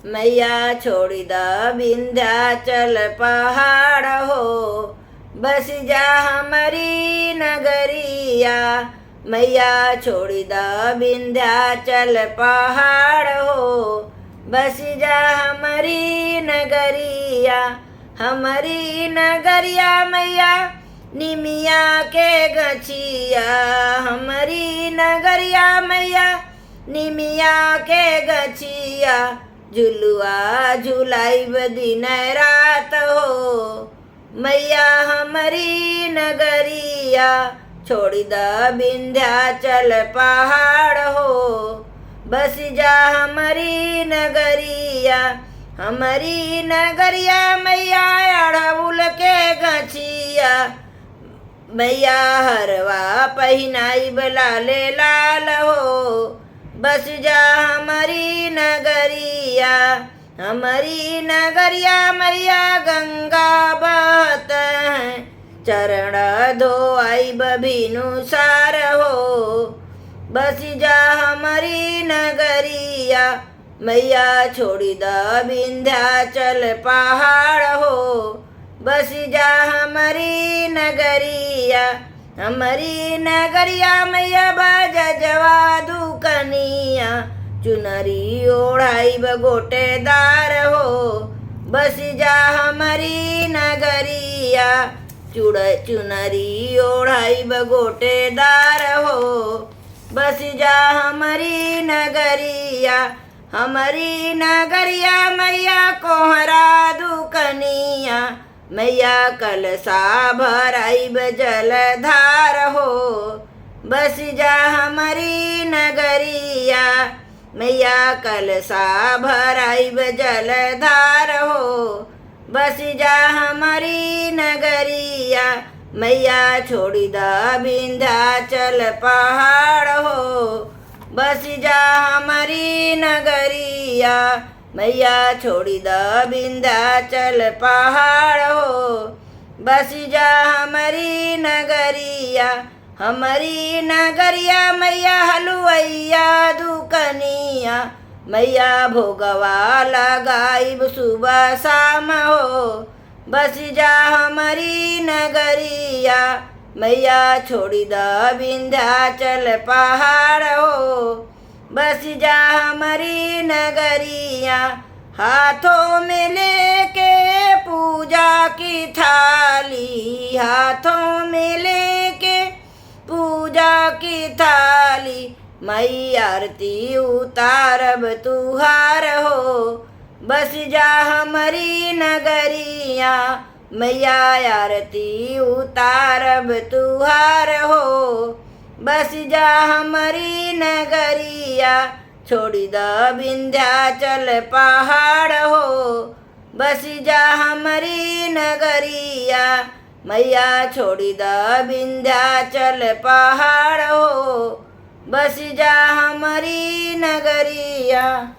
मैया छोड़ी द विंध्याचल पहाड़ हो, बस जा हमारी नगरिया। मैया छोड़ी द विंध्याचल पहाड़ हो, बस जा हमारी नगरिया। हमारी नगरिया मैया निमिया के गछिया, हमारी नगरिया मैया निमिया के गछिया। झुलुआ झुलाइब दिन रात हो, मैया हमारी नगरिया। छोड़ी द विंध्याचल पहाड़ हो, बस जा हमारी नगरिया। हमारी नगरिया मैया अड़हुल के गछिया, मैया हरवा पहिनाइब लाले लाल हो, बस जा हमारी नगरिया। हमारी नगरिया मैया गंगा बहत है, चरण धोआइब भिनुसार हो, बस जा हमारी नगरिया। मैया छोड़ी द विंध्याचल पहाड़ हो, बस जा हमारी नगरिया। हमारी नगरिया मैया बजवा दुकनिया, चुनरी ओढ़ाइब गोटेदार हो, बस जा हमारी नगरिया। चुनरी ओढ़ाइब गोटेदार हो, बस जा हमारी नगरिया। हमारी नगरिया मैया कोहरा दुकनिया, मैया कलसा भराइब जलधार हो, बस जा हमारी नगरिया। मैया कलसा भराइब जलधार हो, बस जा हमारी नगरिया। मैया छोड़ी द विंध्याचल पहाड़ हो, बस जा हमारी नगरिया। मैया छोड़ी द विंध्याचल पहाड़ हो, बस जा हमारी नगरिया। हमारी नगरिया मैया हलुवैया दुकनिया, मैया भोगवा लगाइब सुबह शाम हो, बस जा हमारी नगरिया। मैया छोड़ी द विंध्याचल पहाड़ हो, बस जा हमारी नगरिया। हाथों में लेके पूजा की थाली, हाथों में लेके पूजा की थाली, मई आरती उतारब तुहार हो, बस जा हमारी नगरिया। मैया आरती उतारब तुहार हो, बस जा हमारी नगरिया। छोड़ी द विंध्याचल पहाड़ हो, बस जा हमारी नगरिया। मैया छोड़ी द विंध्याचल पहाड़ हो, बस जा हमारी नगरिया।